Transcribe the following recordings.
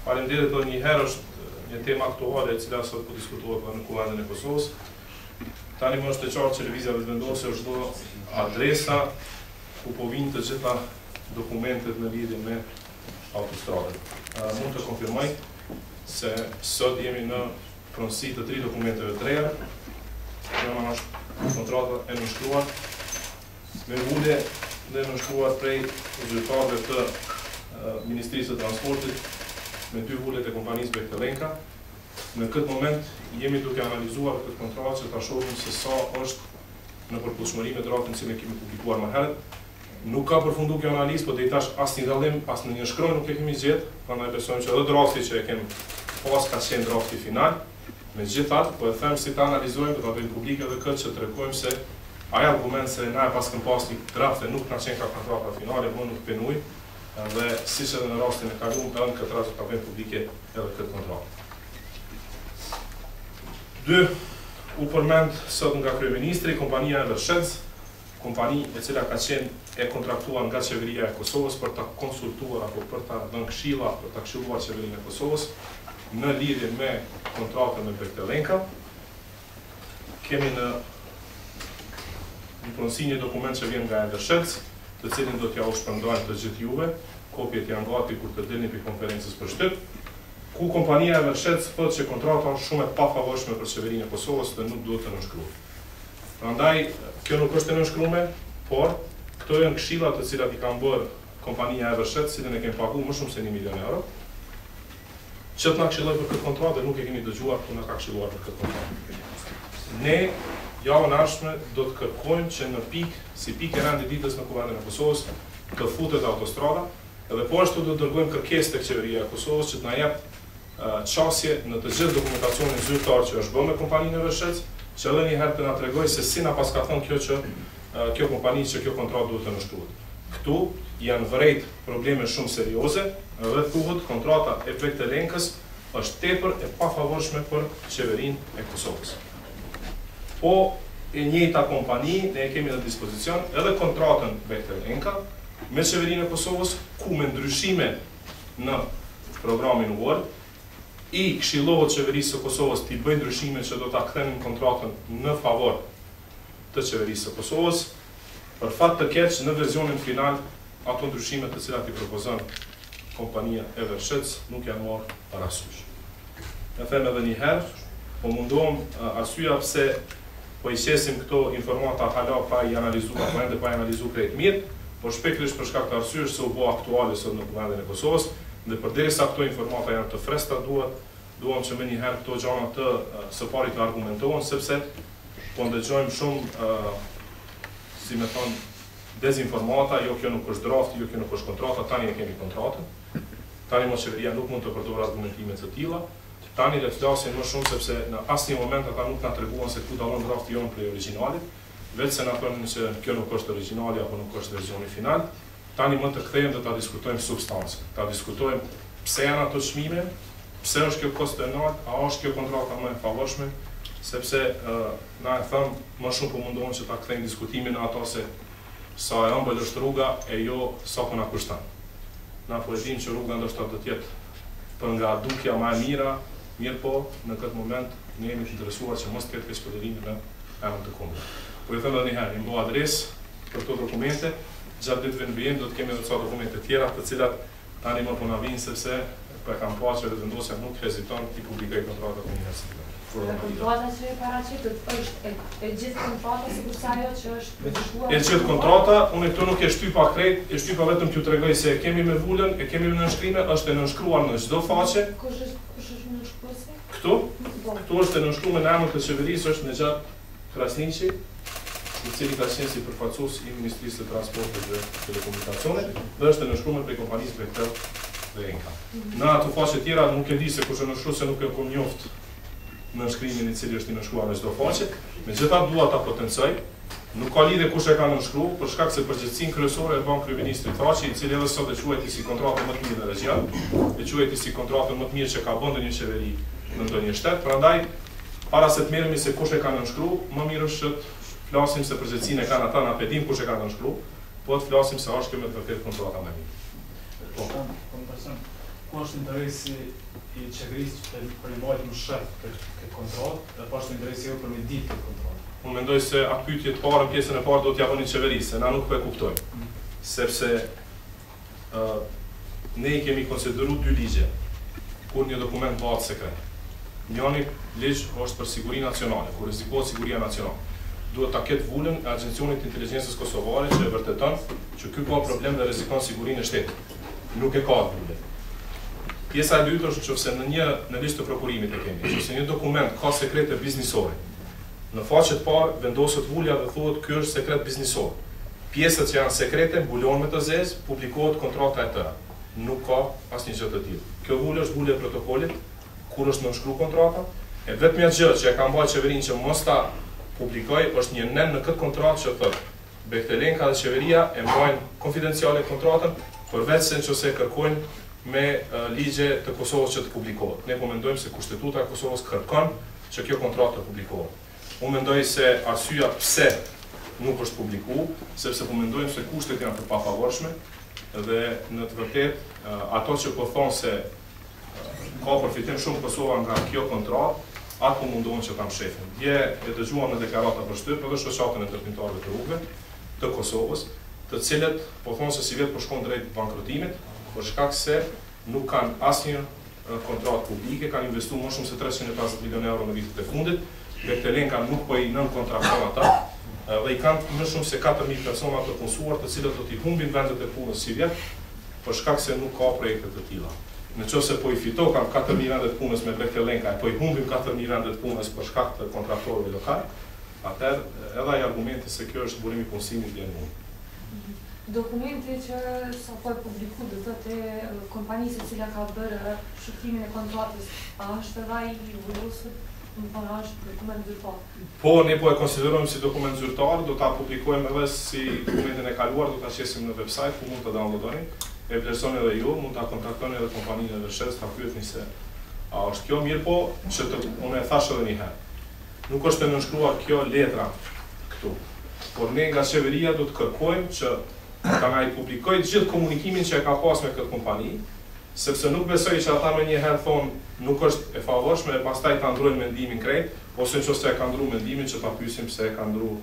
Faleminderit edhe një herë, është një temë aktuale e cila sot po diskutohet në Kuvendin e Kosovës. Tani më është e qartë që lëvizja vetëvendosje është do adresa ku po vinë të gjitha dokumentet në lidhje me autostradën. Mund të konfirmoj se sot jemi në pronësi të 3 dokumenteve të reja. Njëra është kontrata e nënshkruar me ulje dhe nënshkruar prej zyrtarëve të Ministrisë të Transportit me 2 ullet e kompanisë Bektelenka. Në këtë moment jemi duke analizuar këtë kontratë që ta shohim se sa është në përputhshmëri me draftën që ne kemi publikuar më herët. Nuk ka përfundu kjo analizë, po deri tash as një dallim, as në një shkronjë nuk e kemi gjetë, prandaj besojmë që edhe drafti që e kemi pas ka qenë drafti final. Megjithatë, po e them si ta analizojmë, do ta bëjmë publike edhe këtë që tregojmë se ai argument se na e paskëm pas një drafte nuk na qenë ka kontrata finale, më nuk penuj, dhe siç edhe në rastin e kaluar, edhe në këtë rast ta bëjmë publike edhe këtë kontratë. 2. U përmend sot nga kryeministri kompania Eversheds, kompani e cila ka qenë e kontraktuar nga qeveria e Kosovës për ta konsultuar apo për ta dhënë këshilla, për ta këshilluar qeverinë e Kosovës në lidhje me kontratën me Bektelenka. Kemi në pronësi një dokument që vjen nga Eversheds, të cilin do t'ja u shpërndajmë të gjithë juve, kopjet janë gati kur të dilni për konferencës për shtyp, ku kompania Eversheds thotë që kontrata është shumë e pafavorshme për qeverinë e Kosovës dhe nuk duhet të nënshkruhet. Prandaj, kjo nuk është e nënshkruar, por këto janë këshilla të cilat i kanë bërë kompania Eversheds, cilën e kemi paguar më shumë se 1 milion euro, që të na këshilloj për këtë kontratë dhe nuk e kemi dëgjuar ku na ka këshilluar për këtë kontratë. Ne javën e ardhshme do të kërkojmë që në si pikë e rëndë ditës në Kuvendin e Kosovës të futet autostrada, edhe po ashtu do të dërgojmë kërkesë tek qeveria e Kosovës që të na jap çasje në të gjithë dokumentacionin zyrtar që është bërë me kompaninë Eversheds, që edhe një herë të na tregojë se si na paska thënë kjo kompani që kjo kontratë duhet të nënshkruhet. Këtu janë vërejt probleme shumë serioze dhe thuhet kontrata e Bektelenkës është tepër e pafavorshme për qeverinë e Kosovës. Po e njëjta kompani ne e kemi në dispozicion edhe kontratën Bektelenka me qeverinë e Kosovës, ku me ndryshime në programin Word i këshillohet qeverisë së Kosovës të bëjë ndryshime që do ta kthenin kontratën në favor të qeverisë së Kosovës. Për fat të keq, në versionin final, ato ndryshime të cilat i propozon kompania Eversheds nuk janë marrë parasysh. Ne them edhe një herë, po mundohem arsyeja pse po i qesim këto informata hala pa i analizuar, po ende pa i analizuar krejt mirë, por shpejtërisht për shkak të arsyesh se u bë aktuale sot në Kuvendin e Kosovës, dhe përderisa këto informata janë të freskëta, duam që më një herë këto gjëra të së pari të argumentohen, sepse po ndëgjojmë shumë si me thonë, dezinformata, jo kjo nuk është drafti, jo kjo nuk është kontrata, tani e kemi kontratën, tani më qeveria nuk mund të përdorë argumentime të tilla, tani le të flasin më shumë sepse në asnjë moment ata nuk na treguan se ku dallon drafti jon prej originalit, vetë se na thonë se kjo nuk është originali apo nuk është versioni final. Tani më të kthehemi dhe ta diskutojmë substancën, ta diskutojmë pse janë ato çmime, pse është kjo kosto e lartë, a është kjo kontrata më e favorshme, sepse na e them më shumë po mundohen që ta kthejmë diskutimin në ato se sa e ëmbël është rruga e jo sa po na kushton. Na po e dimë që rruga ndoshta do të jetë për nga dukja më e mira, mirë po në këtë moment ne jemi të interesuar që mos të ketë shpërdorime në anën të kundërt. Po e them edhe një herë, i mbo adresë për këto dokumente, gjatë ditëve në vijim do të kemi edhe ca dokumente tjera të cilat tani më po na vinë sepse po e kam parë që vendosja nuk heziton të publikojë kontratat me universitetin. Kontrata që e paraqitet është e gjithë kontrata sikurse ajo që është dëshuar. E gjithë kontrata, unë këtu nuk e shtypa krejt, e shtypa vetëm t'ju tregoj se e kemi me vulën, e kemi me nënshkrime, është e nënshkruar në çdo faqe. Kush është nënshkruesi? Këtu? Këtu është e nënshkruar në emër të qeverisë, është Nexhat Krasniqi, i cili ka qenë si përfaqësues i Ministrisë së Transportit dhe Telekomunikacionit, dhe është e nënshkruar prej kompanisë Bektelenka. Në ato faqe tjera nuk e di se kush e nënshkruar, se nuk e kam njoft nënshkrimin i cili është i nënshkruar në çdo faqe. Megjithatë dua ta potencoj, nuk ka lidhje kush e ka nënshkruar, për shkak se përgjegjësinë kryesore e bën kryeministri Thaçi, i cili edhe sot e quajti si kontratën më të mirë në regjion, e quajti si kontratën më të mirë që ka bën ndonjë qeveri në ndonjë shtet. Prandaj, para se të merremi se kush e ka nënshkruar, më mirë është të flasim se përgjegjësinë e kanë ata, na pedim kush e ka nënshkruar, po të flasim se është kjo me të vërtetë kontrata më e mirë. ku është interesi i qeverisë për një mbajtje më shërt këtë kontratë, dhe po është interesi juaj për me ditë këtë kontratë? Unë mendoj se atë pyetje të parë, pjesën e parë do t'ja bëni qeverisë, na nuk po e kuptojmë. Sepse ne i kemi konsideru dy ligje kur një dokument bëhet sekret. Njëri ligj është për siguri nacionale, kur rrezikohet siguria nacionale. Duhet ta ketë vullën e Agjencionit të Inteligjencës Kosovare që e vërteton që ky ka problem dhe rrezikon sigurinë e shtetit. Nuk e ka vullën. Pjesa e dytë është nëse në listë të prokurimit e kemi, nëse një dokument ka sekrete biznisore, në faqe të parë vendoset vulja dhe thuhet ky është sekret biznisor. Pjesët që janë sekrete mbulon me të zezë, publikohet kontrata e tëra. Nuk ka asnjë gjë të tillë. Kjo vulë është vulja e protokollit, kur është nënshkruar kontrata, e vetmja gjë që e ka mbajtur qeverinë që mos ta publikoj është një nen në këtë kontratë që thotë Behtelenka dhe qeveria e mbajnë konfidenciale kontratën, përveç se nëse kërkojnë me ligje të Kosovës që të publikohet. Ne po mendojmë se Kushtetuta e Kosovës kërkon që kjo kontratë të publikohet. Unë mendoj se arsyeja pse nuk është publikuar, sepse po mendojmë se kushtet janë të pafavorshme dhe në të vërtetë ato që po thonë se ka përfitim shumë Kosova nga kjo kontratë, atë po mundohen që ta mshefin. Dje e dëgjuam në deklarata për shtyp edhe shoqatën e ndërtimtarëve të rrugëve të Kosovës, të cilët po thonë se si vetë po shkon drejt bankrotimit, për shkak se nuk kanë asnjë kontratë publike, kanë investuar më shumë se 350 milionë euro në vitet e fundit, Behtelenka nuk po i nën kontrakton ata, dhe i kanë më shumë se 4000 persona të punësuar, të cilët do t'i humbin vendet e punës si vjet, për shkak se nuk ka projekte të tilla. Nëse po i fito kanë 4000 vende të punës me Behtelenka, po i humbim 4000 vende të punës për shkak të kontraktorëve lokal, atëherë edhe ai argumenti se kjo është burimi i punësimit vjen unë. Dokumenti që sapo e publiku do thotë kompanisë e cila ka bërë shërbimin e kontratës, a është edhe ai i vulosur? Është dokument zyrtar. Po, ne po e konsiderojmë si dokument zyrtar, do ta publikojmë edhe si dokumentin e kaluar, do ta qesim në website ku mund ta downloadoni. E vlerësoni edhe ju, mund ta kontaktoni edhe kompaninë e Vërshës, ta pyetni se a është kjo mirë, po që unë e thash edhe një herë. Nuk është e nënshkruar kjo letra këtu, por ne nga qeveria do të kërkojmë që ta na i publikojë gjithë komunikimin që e ka pas me këtë kompani, sepse nuk besoj që ata më një herë thonë nuk është e favorshme e pastaj ta ndrojnë mendimin krejt, ose nëse e ka ndruar mendimin që ta pyesim pse e ka ndruar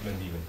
mendimin.